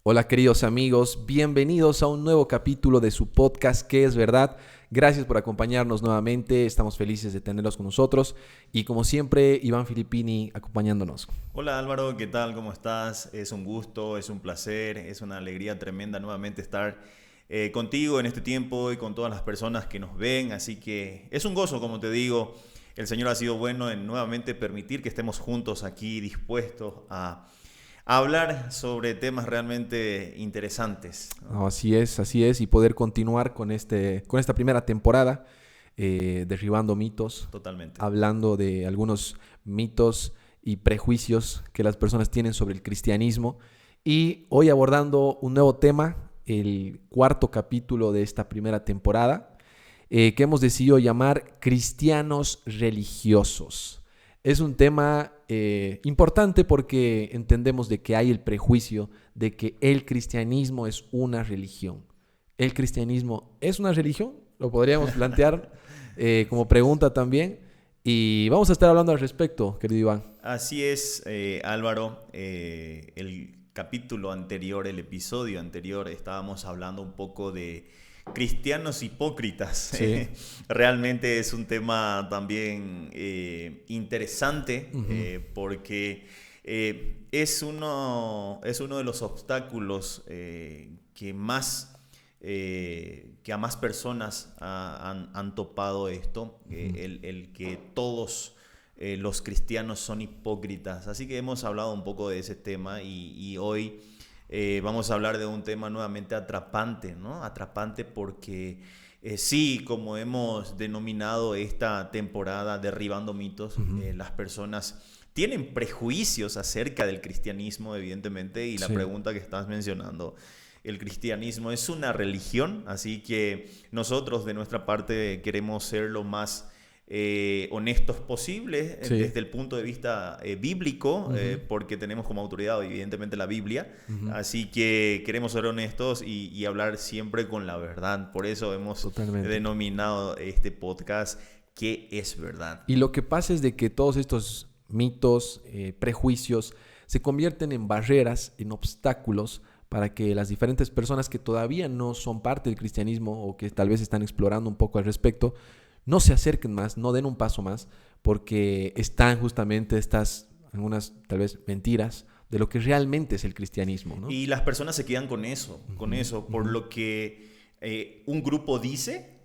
Hola queridos amigos, bienvenidos a un nuevo capítulo de su podcast ¿Qué es verdad? Gracias por acompañarnos nuevamente, estamos felices de tenerlos con nosotros y como siempre Iván Filippini acompañándonos. Hola Álvaro, ¿qué tal? ¿Cómo estás? Es un gusto, es un placer, es una alegría tremenda nuevamente estar contigo en este tiempo y con todas las personas que nos ven. Así que es un gozo, como te digo. El Señor ha sido bueno en nuevamente permitir que estemos juntos aquí dispuestos a hablar sobre temas realmente interesantes, ¿no? No, así es, y poder continuar con esta primera temporada derribando mitos, Totalmente. hablando de algunos mitos y prejuicios que las personas tienen sobre el cristianismo y hoy abordando un nuevo tema, el cuarto capítulo de esta primera temporada que hemos decidido llamar cristianos religiosos. Es un tema importante porque entendemos de que hay el prejuicio de que el cristianismo es una religión. ¿El cristianismo es una religión? Lo podríamos plantear como pregunta también. Y vamos a estar hablando al respecto, querido Iván. Así es, Álvaro. El capítulo anterior, el episodio anterior, estábamos hablando un poco de cristianos hipócritas. Sí. Realmente es un tema también interesante Ujú. porque es uno de los obstáculos que a más personas han topado esto, Ujú. el que todos los cristianos son hipócritas. Así que hemos hablado un poco de ese tema y hoy vamos a hablar de un tema nuevamente atrapante, ¿no? Atrapante porque sí, como hemos denominado esta temporada Derribando Mitos, Ujú. las personas tienen prejuicios acerca del cristianismo, evidentemente, y la Sí. pregunta que estás mencionando, el cristianismo es una religión, así que nosotros de nuestra parte queremos ser lo más honestos posibles Sí. desde el punto de vista bíblico, Ujú. porque tenemos como autoridad evidentemente la Biblia, Ujú. así que queremos ser honestos y hablar siempre con la verdad. Por eso hemos Totalmente. denominado este podcast ¿Qué es verdad? Y lo que pasa es de que todos estos mitos, prejuicios, se convierten en barreras, en obstáculos para que las diferentes personas que todavía no son parte del cristianismo o que tal vez están explorando un poco al respecto, no se acerquen más, no den un paso más, porque están justamente estas, algunas tal vez mentiras de lo que realmente es el cristianismo, ¿no? Y las personas se quedan con Ujú. eso, por Ujú. lo que un grupo dice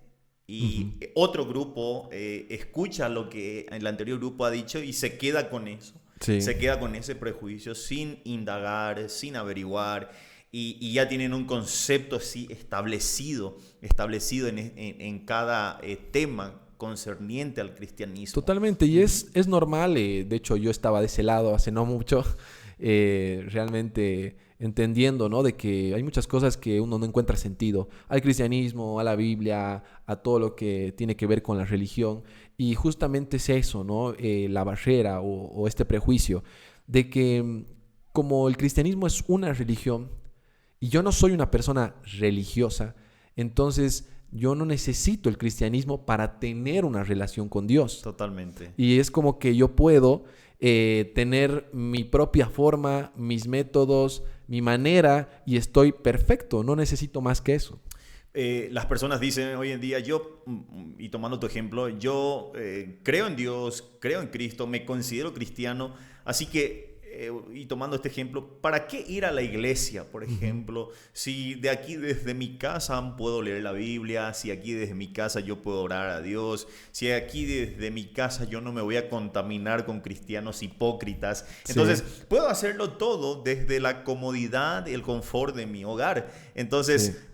Ujú. y otro grupo escucha lo que el anterior grupo ha dicho y se queda con eso, Sí. se queda con ese prejuicio sin indagar, sin averiguar y ya tienen un concepto así establecido en cada tema concerniente al cristianismo. Totalmente, y Ujú. es normal, de hecho yo estaba de ese lado hace no mucho, realmente entendiendo, ¿no? De que hay muchas cosas que uno no encuentra sentido, al cristianismo, a la Biblia, a todo lo que tiene que ver con la religión, y justamente es eso, ¿no? La barrera o este prejuicio de que como el cristianismo es una religión, y yo no soy una persona religiosa, entonces yo no necesito el cristianismo para tener una relación con Dios. Totalmente. Y es como que yo puedo tener mi propia forma, mis métodos, mi manera y estoy perfecto, no necesito más que eso. Las personas dicen hoy en día, y tomando tu ejemplo, yo creo en Dios, creo en Cristo, me considero cristiano, así que, y tomando este ejemplo, ¿para qué ir a la iglesia, por Ujú. ejemplo? Si de aquí desde mi casa puedo leer la Biblia, si aquí desde mi casa yo puedo orar a Dios, si aquí desde mi casa yo no me voy a contaminar con cristianos hipócritas, entonces Sí, puedo hacerlo todo desde la comodidad y el confort de mi hogar. sí. Entonces,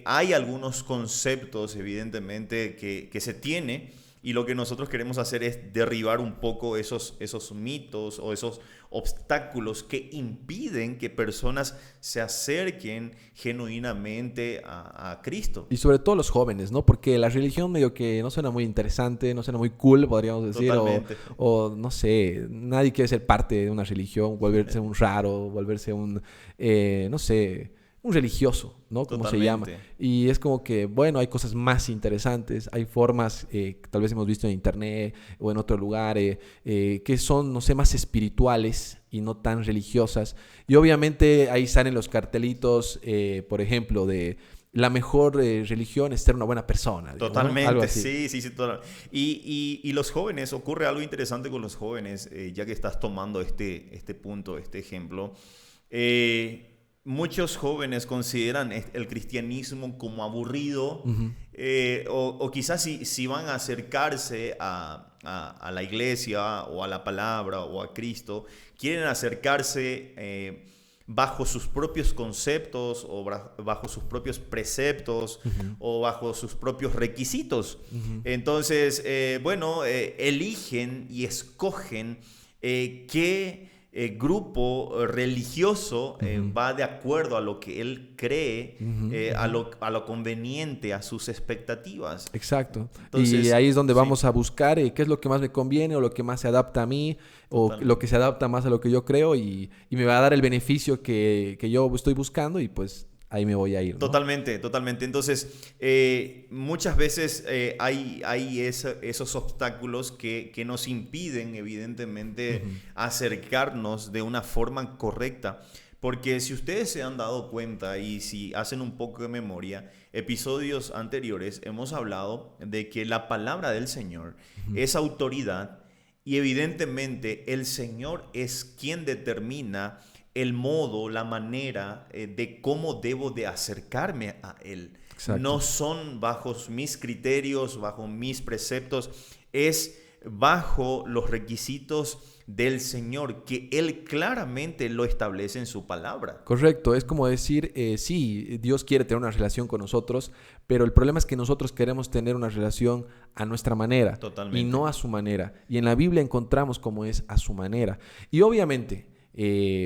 hay algunos conceptos, evidentemente, que se tiene y lo que nosotros queremos hacer es derribar un poco esos mitos o esos obstáculos que impiden que personas se acerquen genuinamente a Cristo. Y sobre todo los jóvenes, ¿no? Porque la religión medio que no suena muy interesante, no suena muy cool, podríamos decir, Totalmente. o no sé, nadie quiere ser parte de una religión, volverse un raro, volverse un, no sé, un religioso, ¿no? Como se llama. Y es como que, bueno, hay cosas más interesantes, hay formas que tal vez hemos visto en internet o en otro lugar que son, no sé, más espirituales y no tan religiosas. Y obviamente ahí salen los cartelitos, por ejemplo, de la mejor religión es ser una buena persona. Digamos, totalmente, ¿no? Algo así. sí, totalmente. Y los jóvenes, ocurre algo interesante con los jóvenes, ya que estás tomando este punto, este ejemplo. Muchos jóvenes consideran el cristianismo como aburrido, Uh-huh. o quizás si van a acercarse a la iglesia o a la palabra o a Cristo, quieren acercarse bajo sus propios conceptos o bajo sus propios preceptos Uh-huh. o bajo sus propios requisitos. Uh-huh. Entonces, eligen y escogen qué grupo religioso Uh-huh. va de acuerdo a lo que él cree, Uh-huh. a lo conveniente, a sus expectativas. Exacto. Entonces, Y ahí es donde sí, vamos a buscar qué es lo que más me conviene o lo que más se adapta a mí o lo totalmente. que se adapta más a lo que yo creo y me va a dar el beneficio que yo estoy buscando y pues ahí me voy a ir, ¿no? Totalmente, totalmente. Entonces, muchas veces hay esos obstáculos que nos impiden, evidentemente, Uh-huh. acercarnos de una forma correcta. Porque si ustedes se han dado cuenta y si hacen un poco de memoria, episodios anteriores hemos hablado de que la palabra del Señor Uh-huh. es autoridad y evidentemente el Señor es quien determina el modo, la manera de cómo debo de acercarme a Él. No Exacto. son bajo mis criterios, bajo mis preceptos, es bajo los requisitos del Señor, que Él claramente lo establece en su palabra. Correcto, es como decir, sí, Dios quiere tener una relación con nosotros, pero el problema es que nosotros queremos tener una relación a nuestra manera y Totalmente. no a su manera. Y en la Biblia encontramos cómo es a su manera. Y obviamente,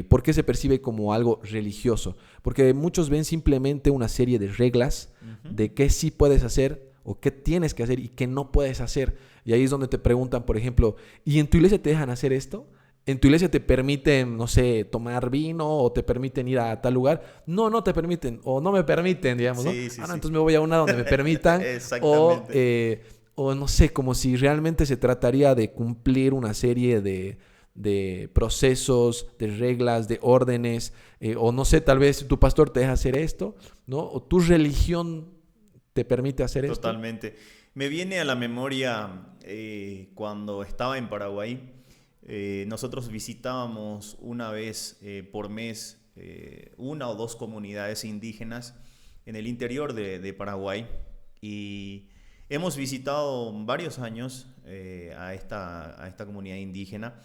¿por qué se percibe como algo religioso? Porque muchos ven simplemente una serie de reglas Ujú. de qué sí puedes hacer o qué tienes que hacer y qué no puedes hacer. Y ahí es donde te preguntan, por ejemplo, ¿y en tu iglesia te dejan hacer esto? ¿En tu iglesia te permiten, no sé, tomar vino o te permiten ir a tal lugar? No, no te permiten o no me permiten, digamos, ¿no? Sí, sí, Ah, no, sí. entonces me voy a una donde me permitan o, Exactamente. eh, o no sé, como si realmente se trataría de cumplir una serie de procesos, de reglas, de órdenes, o no sé, tal vez tu pastor te deja hacer esto, ¿no? O tu religión te permite hacer esto. Totalmente. Me viene a la memoria cuando estaba en Paraguay. Nosotros visitábamos una vez por mes una o dos comunidades indígenas en el interior de Paraguay y hemos visitado varios años a esta comunidad indígena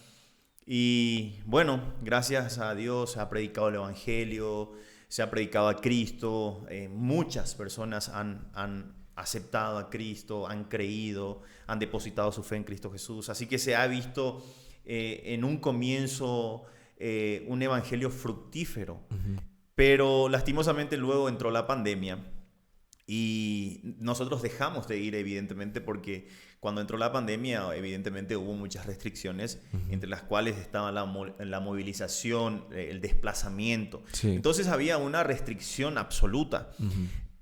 y bueno, gracias a Dios se ha predicado el Evangelio, se ha predicado a Cristo, muchas personas han aceptado a Cristo, han creído, han depositado su fe en Cristo Jesús, así que se ha visto en un comienzo un evangelio fructífero, Ujú. pero lastimosamente luego entró la pandemia y nosotros dejamos de ir evidentemente porque cuando entró la pandemia evidentemente hubo muchas restricciones Ujú. entre las cuales estaba la movilización, el desplazamiento. Sí. Entonces había una restricción absoluta. Ujú.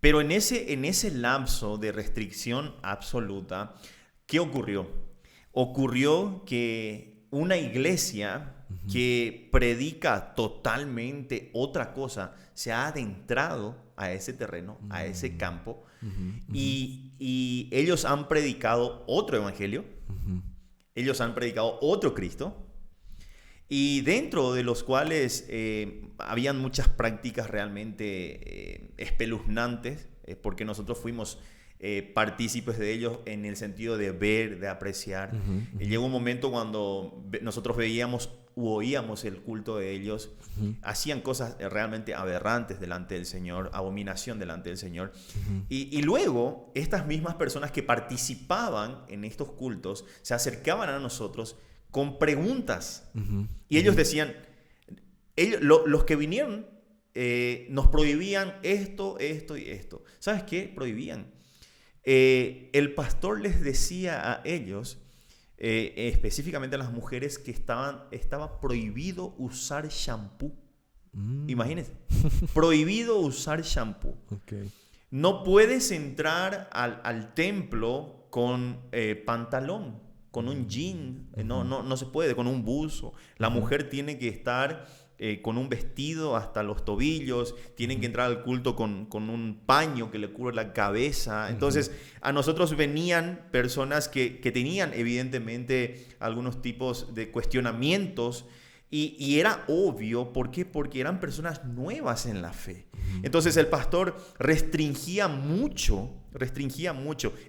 Pero en ese lapso de restricción absoluta, ¿qué ocurrió? Ocurrió que una iglesia Ujú. que predica totalmente otra cosa se ha adentrado a ese terreno, a ese Mm. campo, Ujú. Ujú. y ellos han predicado otro evangelio, Ujú. ellos han predicado otro Cristo, y dentro de los cuales habían muchas prácticas realmente espeluznantes, porque nosotros fuimos partícipes de ellos en el sentido de ver, de apreciar. Ujú. Ujú. Llegó un momento cuando nosotros veíamos u oíamos el culto de ellos, Ujú. hacían cosas realmente aberrantes delante del Señor, abominación delante del Señor. Ujú. Y luego estas mismas personas que participaban en estos cultos se acercaban a nosotros con preguntas. Ujú. Y ellos Ujú. decían, los que vinieron nos prohibían esto, esto y esto. ¿Sabes qué? Prohibían. El pastor les decía a ellos, específicamente a las mujeres, que estaba prohibido usar shampoo. Imagínense. Prohibido usar shampoo. Okay. No puedes entrar al templo con pantalón, con un jean. No se puede, con un buzo. La mujer tiene que estar con un vestido hasta los tobillos. Tienen que entrar al culto con un paño que le cubre la cabeza. Entonces, a nosotros venían personas que tenían evidentemente algunos tipos de cuestionamientos. Y era obvio, ¿por qué? Porque eran personas nuevas en la fe. Entonces el pastor restringía mucho.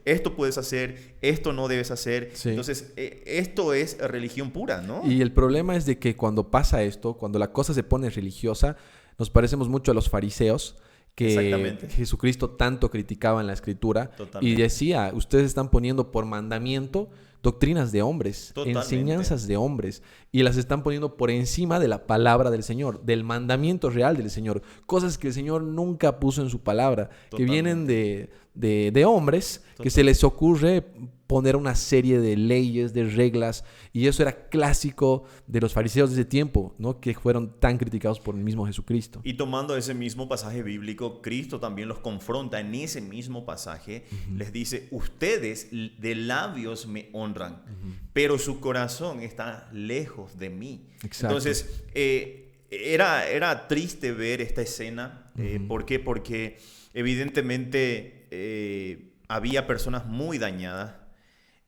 Esto puedes hacer, esto no debes hacer. Sí. Entonces esto es religión pura, ¿no? Y el problema es de que cuando pasa esto, cuando la cosa se pone religiosa, nos parecemos mucho a los fariseos, que Jesucristo tanto criticaba en la Escritura. Totalmente. Y decía, ustedes están poniendo por mandamiento doctrinas de hombres, enseñanzas de hombres, y las están poniendo por encima de la palabra del Señor, del mandamiento real del Señor, cosas que el Señor nunca puso en su palabra, que vienen de hombres, que se les ocurre poner una serie de leyes, de reglas, y eso era clásico de los fariseos de ese tiempo, ¿no? Que fueron tan criticados por el mismo Jesucristo. Y tomando ese mismo pasaje bíblico, Cristo también los confronta en ese mismo pasaje, les dice, ustedes de labios me honran, pero su corazón está lejos de mí. Exacto. Entonces, era triste ver esta escena. ¿Por qué? Porque evidentemente había personas muy dañadas.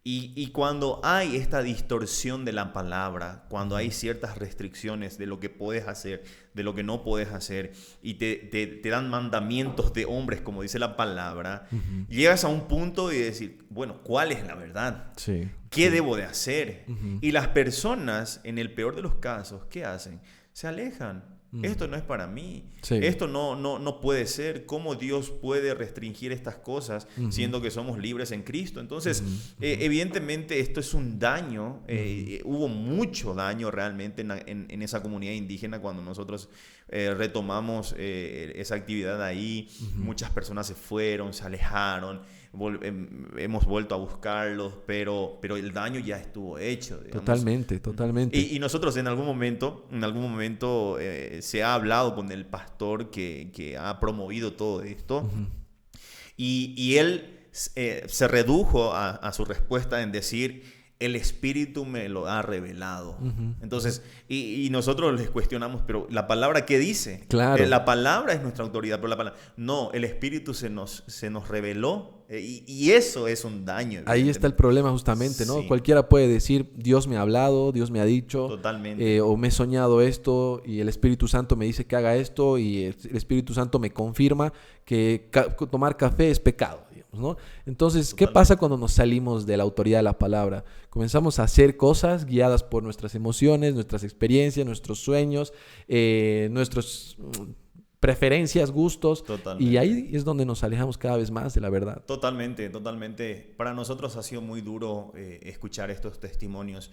Y cuando hay esta distorsión de la palabra, cuando hay ciertas restricciones de lo que puedes hacer, de lo que no puedes hacer, y te dan mandamientos de hombres, como dice la palabra, llegas a un punto y decir, bueno, ¿cuál es la verdad? Sí. ¿Qué debo de hacer? Y las personas, en el peor de los casos, ¿qué hacen? Se alejan. Esto no es para mí. Sí. Esto no puede ser. ¿Cómo Dios puede restringir estas cosas siendo que somos libres en Cristo? Entonces, evidentemente esto es un daño. Hubo mucho daño realmente en esa comunidad indígena cuando nosotros retomamos esa actividad ahí. Muchas personas se fueron, se alejaron. Hemos vuelto a buscarlos, pero el daño ya estuvo hecho, digamos. Totalmente. Y nosotros en algún momento se ha hablado con el pastor que ha promovido todo esto, y él se redujo a su respuesta en decir, el Espíritu me lo ha revelado. Entonces, y nosotros les cuestionamos, pero ¿la palabra qué dice? Claro. La palabra es nuestra autoridad, pero la palabra... No, el Espíritu se nos reveló, y eso es un daño. Ahí está el problema justamente, ¿no? Sí. Cualquiera puede decir, Dios me ha hablado, Dios me ha dicho. Totalmente. O me he soñado esto, y el Espíritu Santo me dice que haga esto, y el Espíritu Santo me confirma que tomar café es pecado, digamos, ¿no? Entonces, totalmente. ¿Qué pasa cuando nos salimos de la autoridad de la palabra? Comenzamos a hacer cosas guiadas por nuestras emociones, nuestras experiencias, nuestros sueños, nuestros preferencias, gustos. Totalmente. Y ahí es donde nos alejamos cada vez más de la verdad. Totalmente. Para nosotros ha sido muy duro escuchar estos testimonios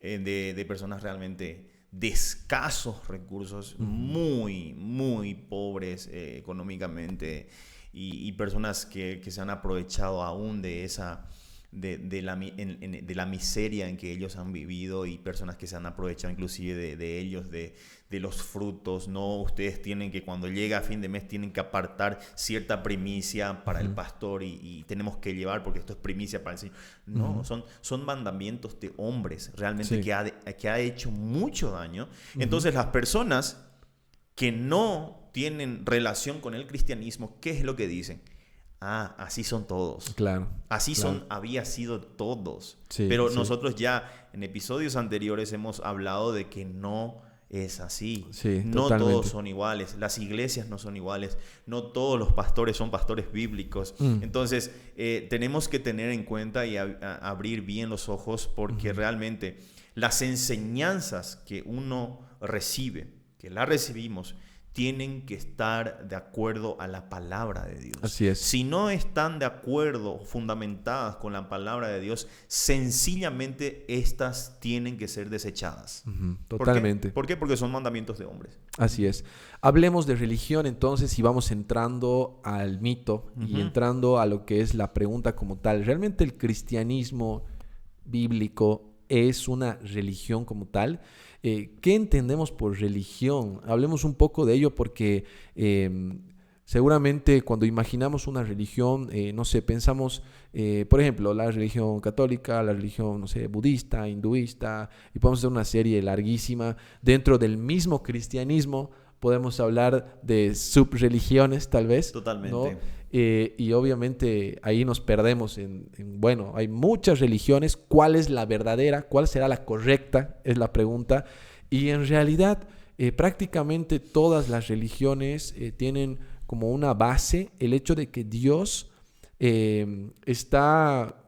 de personas realmente de escasos recursos, muy, muy pobres económicamente, y personas que se han aprovechado aún de esa... De la miseria en que ellos han vivido, y personas que se han aprovechado inclusive de ellos, de los frutos. No, ustedes tienen que, cuando llega a fin de mes, tienen que apartar cierta primicia para el pastor, y tenemos que llevar porque esto es primicia para el Señor. No, son mandamientos de hombres realmente, sí, que ha hecho mucho daño. Entonces las personas que no tienen relación con el cristianismo, ¿qué es lo que dicen? Así son todos. Claro. Había sido todos. Sí, pero nosotros ya en episodios anteriores hemos hablado de que no es así. Sí, no totalmente. Todos son iguales. Las iglesias no son iguales. No todos los pastores son pastores bíblicos. Entonces, tenemos que tener en cuenta y abrir bien los ojos, porque realmente las enseñanzas que uno recibe, que las recibimos, tienen que estar de acuerdo a la palabra de Dios. Así es. Si no están de acuerdo, fundamentadas con la palabra de Dios, sencillamente estas tienen que ser desechadas. Totalmente. ¿Por qué? Porque son mandamientos de hombres. Así es. Hablemos de religión entonces, y vamos entrando al mito y entrando a lo que es la pregunta como tal. ¿Realmente el cristianismo bíblico es una religión como tal. ¿Qué entendemos por religión? Hablemos un poco de ello porque seguramente cuando imaginamos una religión, no sé, pensamos, por ejemplo, la religión católica, la religión, no sé, budista, hinduista, y podemos hacer una serie larguísima. Dentro del mismo cristianismo podemos hablar de subreligiones, tal vez. Totalmente. ¿No? Y obviamente ahí nos perdemos bueno, hay muchas religiones. ¿Cuál es la verdadera? ¿Cuál será la correcta? Es la pregunta. Y en realidad, prácticamente todas las religiones tienen como una base el hecho de que Dios está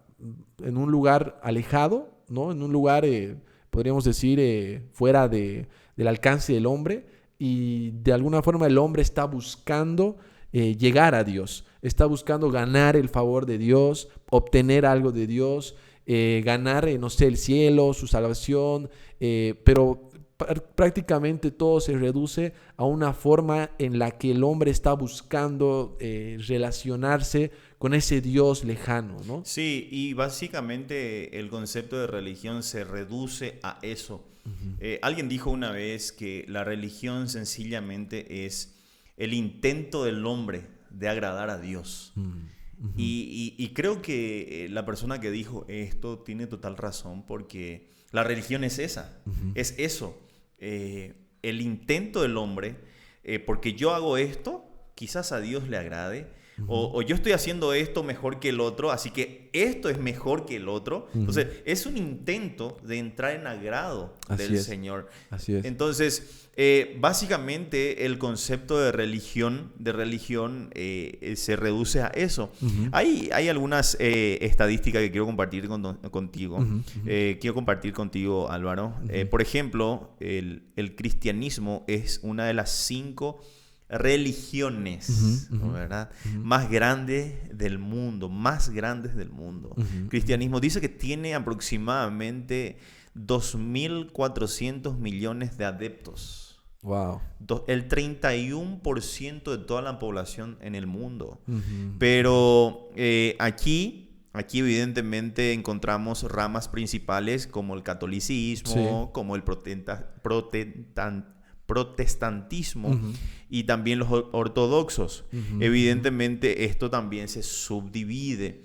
en un lugar alejado, ¿no? En un lugar, podríamos decir, fuera del alcance del hombre, y de alguna forma el hombre está buscando llegar a Dios, está buscando ganar el favor de Dios, obtener algo de Dios, ganar, no sé, el cielo, su salvación, pero prácticamente todo se reduce a una forma en la que el hombre está buscando relacionarse con ese Dios lejano, ¿no? Sí, y básicamente el concepto de religión se reduce a eso. Alguien dijo una vez que la religión sencillamente es el intento del hombre de agradar a Dios. Y creo que la persona que dijo esto tiene total razón, porque la religión es esa, es eso, el intento del hombre, porque yo hago esto, quizás a Dios le agrade, o yo estoy haciendo esto mejor que el otro, así que esto es mejor que el otro. Entonces, es un intento de entrar en agrado del Señor. Así es. Entonces, básicamente el concepto de religión se reduce a eso. Hay algunas estadísticas que quiero compartir contigo. Quiero compartir contigo, Álvaro. Por ejemplo, el cristianismo es una de las 5 religiones, ¿verdad? Más grandes del mundo, Cristianismo dice que tiene aproximadamente 2.400 millones de adeptos. Wow. El 31% de toda la población en el mundo. Pero aquí evidentemente encontramos ramas principales como el catolicismo, como el protestantismo y también los ortodoxos. Evidentemente esto también se subdivide.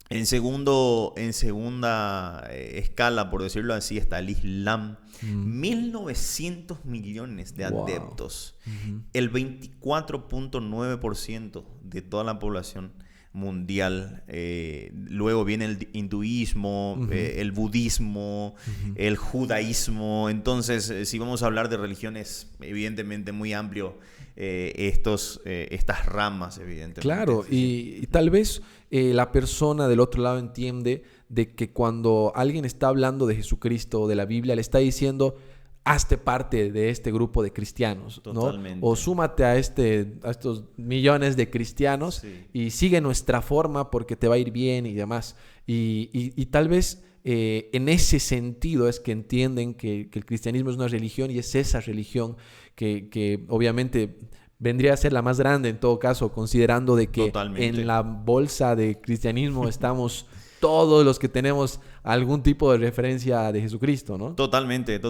En segunda escala, por decirlo así, está el Islam. 1.900 millones de adeptos. El 24.9% de toda la población mundial. Luego viene el hinduismo, el budismo, el judaísmo. Entonces, si vamos a hablar de religiones, evidentemente muy amplio, estas ramas, evidentemente. Claro, y tal vez la persona del otro lado entiende de que cuando alguien está hablando de Jesucristo o de la Biblia, le está diciendo: hazte parte de este grupo de cristianos, Totalmente. ¿no? O súmate a estos millones de cristianos y sigue nuestra forma porque te va a ir bien y demás. Y tal vez en ese sentido es que entienden que el cristianismo es una religión, y es esa religión que obviamente vendría a ser la más grande en todo caso, considerando de que en la bolsa de cristianismo estamos todos los que tenemos algún tipo de referencia de Jesucristo, ¿no? Totalmente.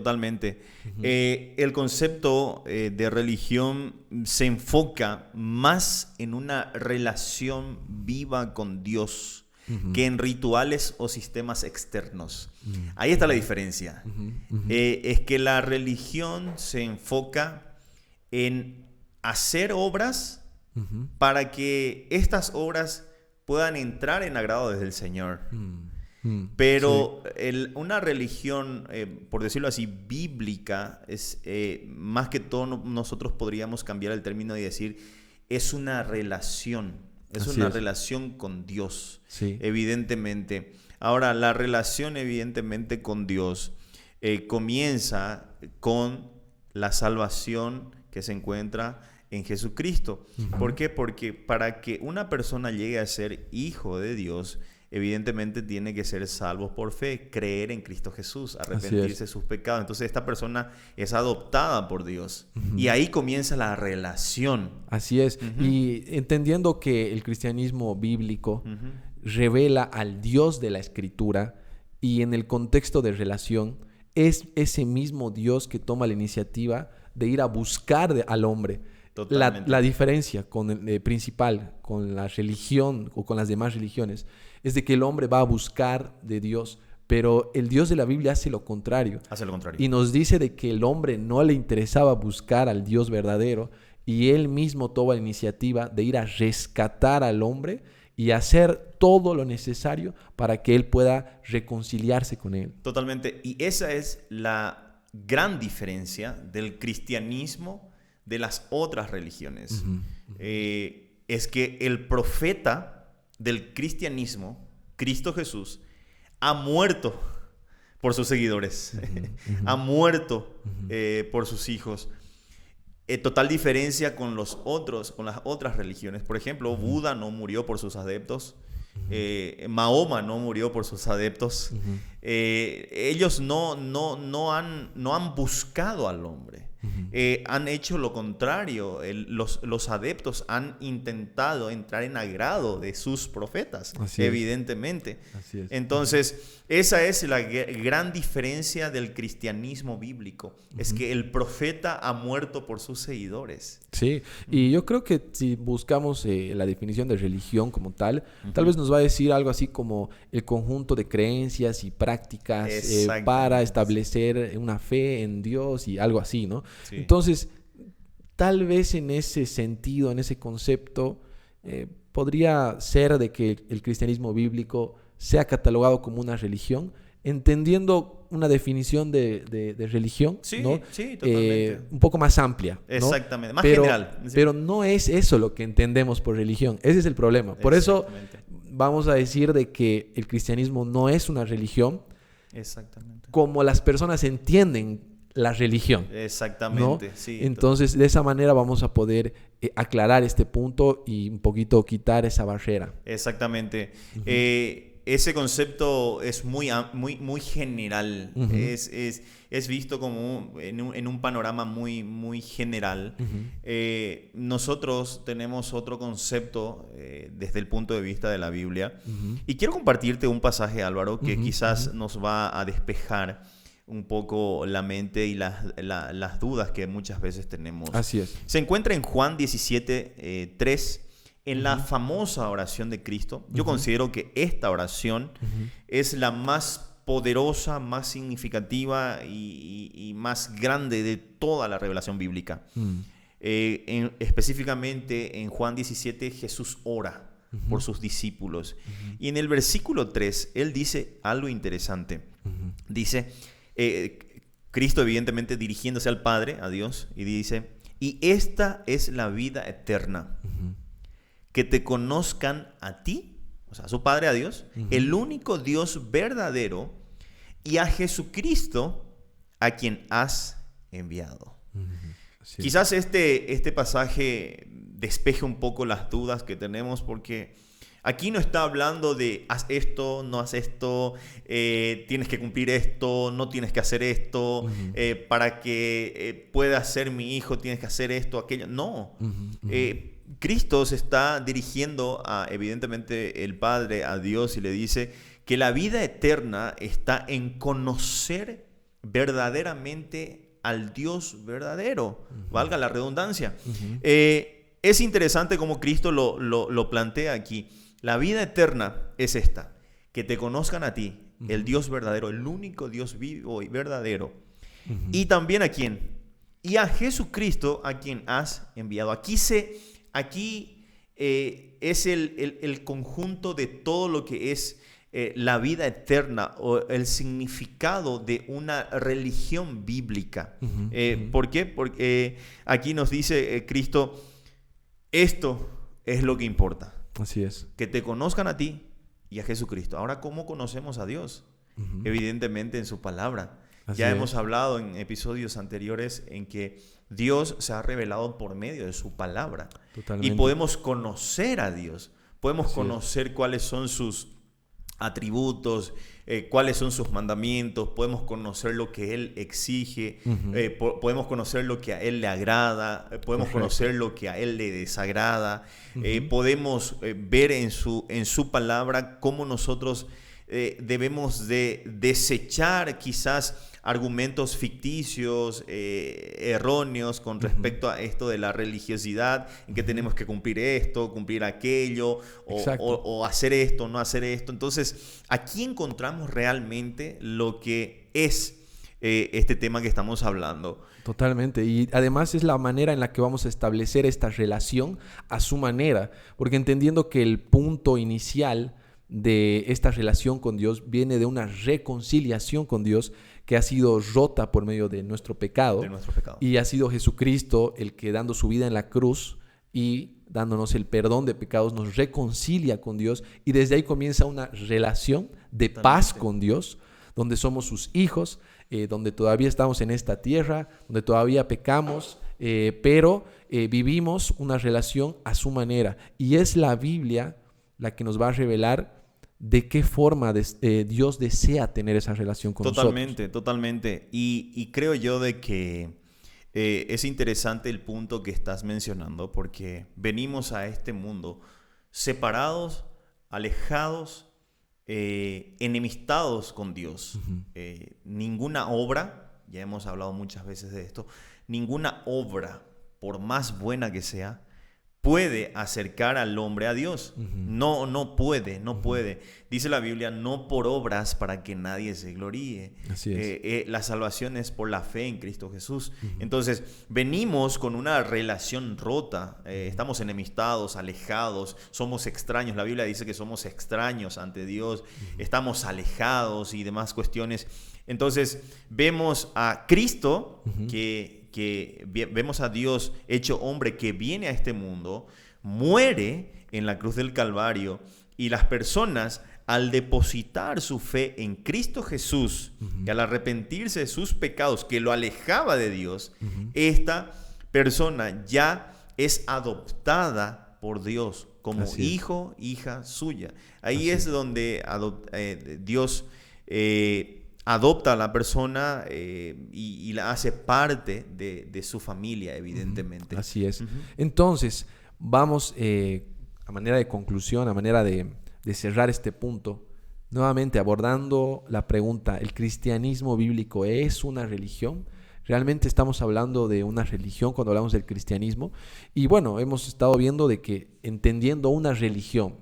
El concepto de religión se enfoca más en una relación viva con Dios que en rituales o sistemas externos. Ahí está la diferencia. Es que la religión se enfoca en hacer obras para que estas obras puedan entrar en agrado desde el Señor. Pero una religión, por decirlo así, bíblica, es más que todo nosotros podríamos cambiar el término y decir, es una relación. Es una relación con Dios, evidentemente. Ahora, la relación evidentemente con Dios comienza con la salvación que se encuentra en Jesucristo. ¿Por qué? Porque para que una persona llegue a ser hijo de Dios, evidentemente tiene que ser salvo por fe, creer en Cristo Jesús, arrepentirse de sus pecados. Entonces esta persona es adoptada por Dios. Y ahí comienza la relación. Así es. Y entendiendo que el cristianismo bíblico revela al Dios de la Escritura, y en el contexto de relación es ese mismo Dios que toma la iniciativa de ir a buscar al hombre. La diferencia principal con la religión o con las demás religiones es de que el hombre va a buscar de Dios, pero el Dios de la Biblia hace lo contrario. Hace lo contrario. Y nos dice de que el hombre no le interesaba buscar al Dios verdadero y él mismo toma la iniciativa de ir a rescatar al hombre y hacer todo lo necesario para que él pueda reconciliarse con él. Totalmente. Y esa es la gran diferencia del cristianismo de las otras religiones. Es que el profeta del cristianismo, Cristo Jesús, ha muerto por sus seguidores, ha muerto por sus hijos. Total diferencia con las otras religiones. Por ejemplo, Buda no murió por sus adeptos. Mahoma no murió por sus adeptos. Ellos no han buscado al hombre. Han hecho lo contrario. Los adeptos han intentado entrar en agrado de sus profetas, evidentemente. Así es. Entonces, esa es la gran diferencia del cristianismo bíblico. Es que el profeta ha muerto por sus seguidores. Sí, y yo creo que si buscamos la definición de religión como tal, tal vez nos va a decir algo así como el conjunto de creencias y prácticas para establecer una fe en Dios y algo así, ¿no? Sí. Entonces, tal vez en ese sentido, en ese concepto, podría ser de que el cristianismo bíblico sea catalogado como una religión, entendiendo una definición de religión, Sí, ¿no? sí, totalmente. Un poco más amplia, ¿no? Exactamente, más general. Pero no es eso lo que entendemos por religión. Ese es el problema. Por eso vamos a decir de que el cristianismo no es una religión. Exactamente. Como las personas entienden la religión. Exactamente, ¿no? sí. Entonces, de esa manera vamos a poder aclarar este punto y un poquito quitar esa barrera. Exactamente. Ese concepto es muy general. Es visto como en un panorama muy general. Nosotros tenemos otro concepto desde el punto de vista de la Biblia. Y quiero compartirte un pasaje, Álvaro, que quizás nos va a despejar un poco la mente y las dudas que muchas veces tenemos. Así es. Se encuentra en Juan 17, 3. En la famosa oración de Cristo. Yo considero que esta oración es la más poderosa, más significativa y más grande de toda la revelación bíblica. Específicamente en Juan 17, Jesús ora por sus discípulos. Y en el versículo 3, él dice algo interesante. Dice, Cristo evidentemente dirigiéndose al Padre, a Dios, y dice, y esta es la vida eterna. Que te conozcan a ti, o sea, a su Padre, a Dios, el único Dios verdadero, y a Jesucristo, a quien has enviado. Sí. Quizás este pasaje despeje un poco las dudas que tenemos, porque aquí no está hablando de haz esto, no haz esto, tienes que cumplir esto, no tienes que hacer esto, para que pueda ser mi hijo tienes que hacer esto, aquello. No. Cristo se está dirigiendo a, evidentemente, el Padre, a Dios, y le dice que la vida eterna está en conocer verdaderamente al Dios verdadero, valga la redundancia. Es interesante cómo Cristo lo plantea aquí. La vida eterna es esta, que te conozcan a ti, el Dios verdadero, el único Dios vivo y verdadero. Y también a quién, y a Jesucristo, a quien has enviado. Aquí es el conjunto de todo lo que es la vida eterna o el significado de una religión bíblica. ¿Por qué? Porque aquí nos dice Cristo, esto es lo que importa. Así es. Que te conozcan a ti y a Jesucristo. Ahora, ¿cómo conocemos a Dios? Evidentemente en su palabra. Ya hemos hablado en episodios anteriores en que Dios se ha revelado por medio de su palabra. Totalmente. Y podemos conocer a Dios. Podemos conocer cuáles son sus atributos, cuáles son sus mandamientos. Podemos conocer lo que Él exige. Podemos conocer lo que a Él le agrada. Podemos conocer lo que a Él le desagrada. Podemos ver en su palabra cómo nosotros debemos de desechar quizás argumentos ficticios, erróneos con respecto a esto de la religiosidad, en que tenemos que cumplir esto, cumplir aquello, o hacer esto, no hacer esto. Entonces, aquí encontramos realmente lo que es este tema que estamos hablando. Totalmente. Y además es la manera en la que vamos a establecer esta relación a su manera, porque entendiendo que el punto inicial de esta relación con Dios viene de una reconciliación con Dios que ha sido rota por medio de nuestro pecado. Y ha sido Jesucristo el que, dando su vida en la cruz y dándonos el perdón de pecados, nos reconcilia con Dios, y desde ahí comienza una relación de paz con Dios, donde somos sus hijos, donde todavía estamos en esta tierra, donde todavía pecamos, pero vivimos una relación a su manera. Y es la Biblia la que nos va a revelar de qué forma Dios desea tener esa relación con nosotros. Totalmente. Y creo yo de que es interesante el punto que estás mencionando, porque venimos a este mundo separados, alejados, enemistados con Dios. Ninguna obra, ya hemos hablado muchas veces de esto, ninguna obra, por más buena que sea, puede acercar al hombre a Dios. No puede. Dice la Biblia, no por obras para que nadie se gloríe. Así es. La salvación es por la fe en Cristo Jesús. Entonces, venimos con una relación rota. Estamos enemistados, alejados, somos extraños. La Biblia dice que somos extraños ante Dios. Estamos alejados y demás cuestiones. Entonces, vemos a Cristo que vemos a Dios hecho hombre, que viene a este mundo, muere en la cruz del Calvario, y las personas, al depositar su fe en Cristo Jesús, y al arrepentirse de sus pecados que lo alejaba de Dios, esta persona ya es adoptada por Dios como hijo, hija suya. Ahí es donde Dios adopta a la persona y la hace parte de su familia, evidentemente. Así es. Entonces, vamos a manera de conclusión, a manera de cerrar este punto, nuevamente abordando la pregunta: ¿el cristianismo bíblico es una religión? ¿Realmente estamos hablando de una religión cuando hablamos del cristianismo? Y bueno, hemos estado viendo de que, entendiendo una religión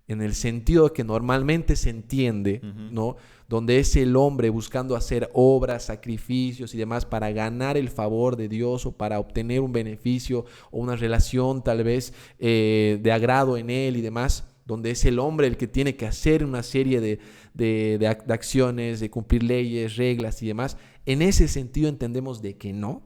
en el sentido que normalmente se entiende, ¿no?, donde es el hombre buscando hacer obras, sacrificios y demás para ganar el favor de Dios, o para obtener un beneficio o una relación tal vez de agrado en él y demás, donde es el hombre el que tiene que hacer una serie de acciones, de cumplir leyes, reglas y demás. En ese sentido entendemos de que no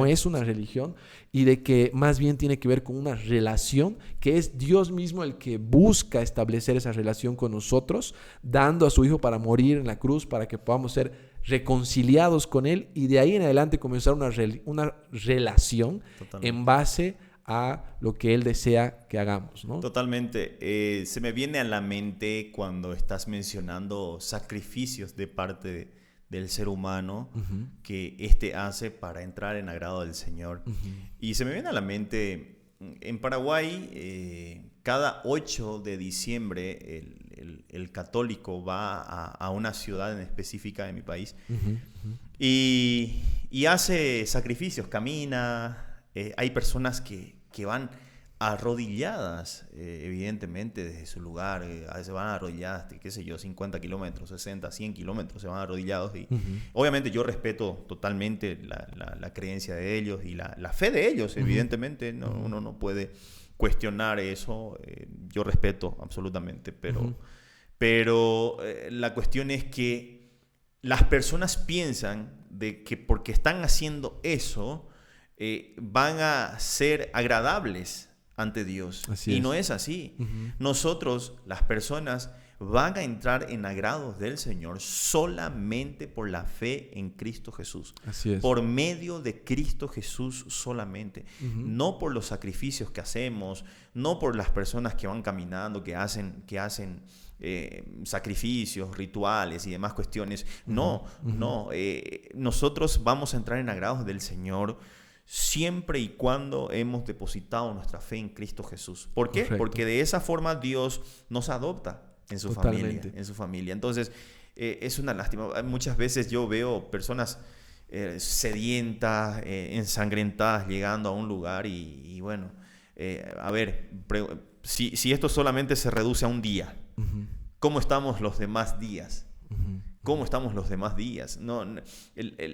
es una religión, y de que más bien tiene que ver con una relación, que es Dios mismo el que busca establecer esa relación con nosotros, dando a su Hijo para morir en la cruz, para que podamos ser reconciliados con Él, y de ahí en adelante comenzar una relación en base a lo que Él desea que hagamos, ¿no? Totalmente. Se me viene a la mente cuando estás mencionando sacrificios de parte del ser humano que éste hace para entrar en agrado del Señor. Y se me viene a la mente, en Paraguay, cada 8 de diciembre el católico va a una ciudad en específica de mi país y hace sacrificios, camina. Hay personas que van arrodilladas, evidentemente, desde su lugar. A veces van arrodilladas, qué sé yo, 50 kilómetros, 60, 100 kilómetros, se van arrodillados. Y obviamente yo respeto totalmente la creencia de ellos y la fe de ellos, evidentemente. Uno no puede cuestionar eso. Yo respeto absolutamente, pero la cuestión es que las personas piensan de que porque están haciendo eso, van a ser agradables ante Dios. Y no es así. Nosotros, las personas, van a entrar en agrados del Señor solamente por la fe en Cristo Jesús. Así es. Por medio de Cristo Jesús solamente. No por los sacrificios que hacemos, no por las personas que van caminando, que hacen sacrificios, rituales y demás cuestiones. No. Nosotros vamos a entrar en agrados del Señor siempre y cuando hemos depositado nuestra fe en Cristo Jesús. ¿Por qué? Correcto. Porque de esa forma Dios nos adopta. en su Totalmente. familia, en su familia. Entonces, es una lástima. Muchas veces yo veo personas sedientas, ensangrentadas, llegando a un lugar y bueno, a ver, si esto solamente se reduce a un día, Ujú, ¿cómo estamos los demás días? ujú. ¿Cómo estamos los demás días?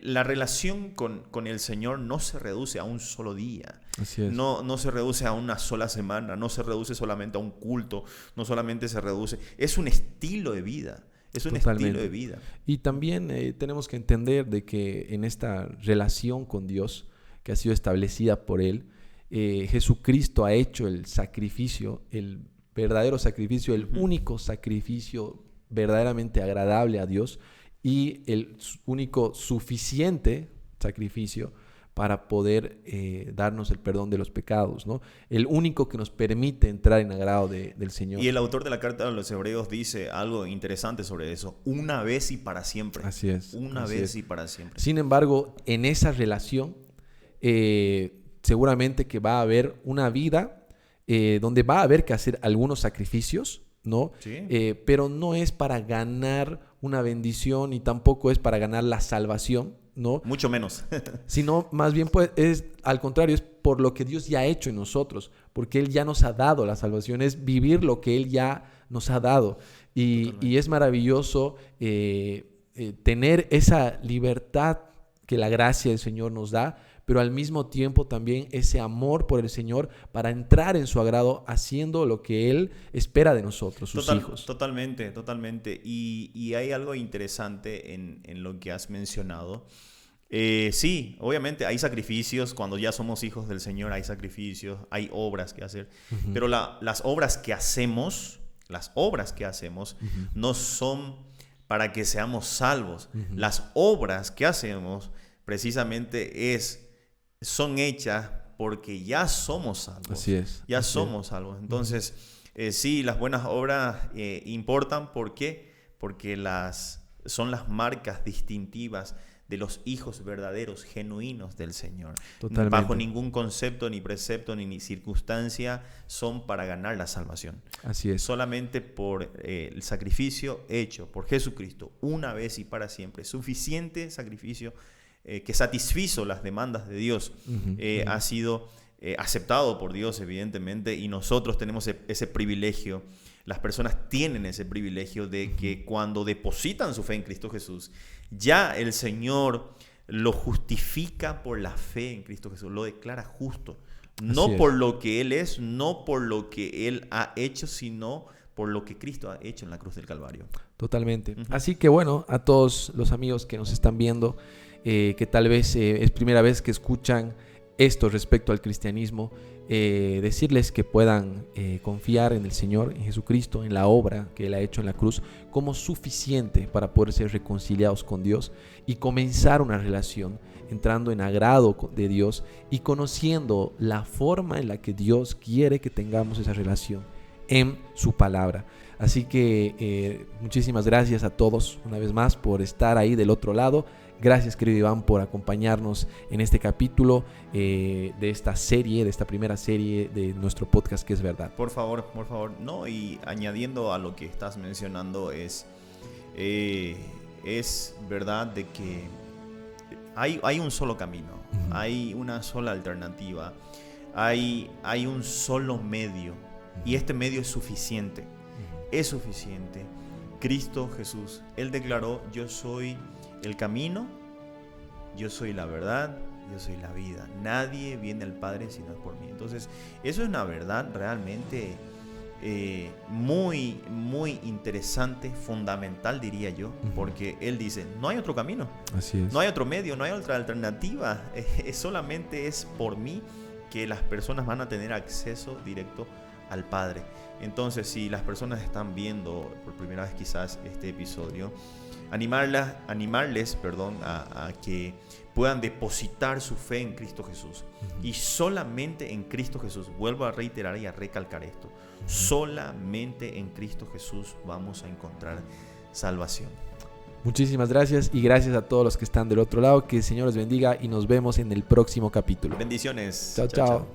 La relación con el Señor no se reduce a un solo día, Así es. no se reduce a una sola semana, no se reduce solamente a un culto, no solamente se reduce, es un estilo de vida, es un estilo Totalmente. de vida. Y también tenemos que entender de que en esta relación con Dios, que ha sido establecida por Él, Jesucristo ha hecho el sacrificio, el verdadero sacrificio, el único sacrificio verdaderamente agradable a Dios y el único suficiente sacrificio para poder darnos el perdón de los pecados, ¿no? El único que nos permite entrar en agrado del Señor. Y el autor de la carta a los Hebreos dice algo interesante sobre eso: una vez y para siempre. Así es. Una así vez es. y para siempre. Sin embargo, en esa relación, seguramente que va a haber una vida donde va a haber que hacer algunos sacrificios, ¿no? Sí. Pero no es para ganar una bendición y tampoco es para ganar la salvación, ¿no? Mucho menos. Sino más bien pues es al contrario, es por lo que Dios ya ha hecho en nosotros, porque Él ya nos ha dado la salvación, es vivir lo que Él ya nos ha dado. Y es maravilloso tener esa libertad que la gracia del Señor nos da, pero al mismo tiempo también ese amor por el Señor para entrar en su agrado haciendo lo que Él espera de nosotros, sus hijos. Totalmente, totalmente. Y hay algo interesante en lo que has mencionado. Sí, obviamente hay sacrificios, cuando ya somos hijos del Señor hay sacrificios, hay obras que hacer, pero las obras que hacemos, no son para que seamos salvos. Las obras que hacemos precisamente son hechas porque ya somos salvos. Así es. Ya somos salvos. Entonces, sí, las buenas obras importan. ¿Por qué? Porque son las marcas distintivas de los hijos verdaderos, genuinos del Señor. Totalmente. Bajo ningún concepto, ni precepto, ni circunstancia son para ganar la salvación. Así es. Solamente por el sacrificio hecho por Jesucristo, una vez y para siempre. Suficiente sacrificio que satisfizo las demandas de Dios. Ha sido aceptado por Dios, evidentemente, y nosotros tenemos ese privilegio. Las personas tienen ese privilegio de que cuando depositan su fe en Cristo Jesús, ya el Señor lo justifica por la fe en Cristo Jesús, lo declara justo. No por lo que Él es, no por lo que Él ha hecho, sino por lo que Cristo ha hecho en la cruz del Calvario. Totalmente. Así que bueno, a todos los amigos que nos están viendo, que tal vez es primera vez que escuchan esto respecto al cristianismo, decirles que puedan confiar en el Señor, en Jesucristo, en la obra que Él ha hecho en la cruz como suficiente para poder ser reconciliados con Dios y comenzar una relación entrando en agrado de Dios y conociendo la forma en la que Dios quiere que tengamos esa relación en su palabra. Así que muchísimas gracias a todos una vez más por estar ahí del otro lado. Gracias, querido Iván, por acompañarnos en este capítulo de esta serie, de esta primera serie de nuestro podcast que es verdad. Por favor. No, y añadiendo a lo que estás mencionando, es verdad de que hay un solo camino, hay una sola alternativa, hay un solo medio, y este medio es suficiente. Es suficiente. Cristo Jesús, Él declaró: yo soy el camino, yo soy la verdad, yo soy la vida. Nadie viene al Padre si no es por mí. Entonces, eso es una verdad realmente muy, muy interesante, fundamental, diría yo, porque Él dice: no hay otro camino, Así es. no hay otro medio, no hay otra alternativa. Solamente es por mí que las personas van a tener acceso directo al Padre. Entonces, si las personas están viendo por primera vez quizás este episodio, animarles a que puedan depositar su fe en Cristo Jesús. Y solamente en Cristo Jesús, vuelvo a reiterar y a recalcar esto, solamente en Cristo Jesús vamos a encontrar salvación. Muchísimas gracias y gracias a todos los que están del otro lado. Que el Señor los bendiga y nos vemos en el próximo capítulo. Bendiciones. Chao.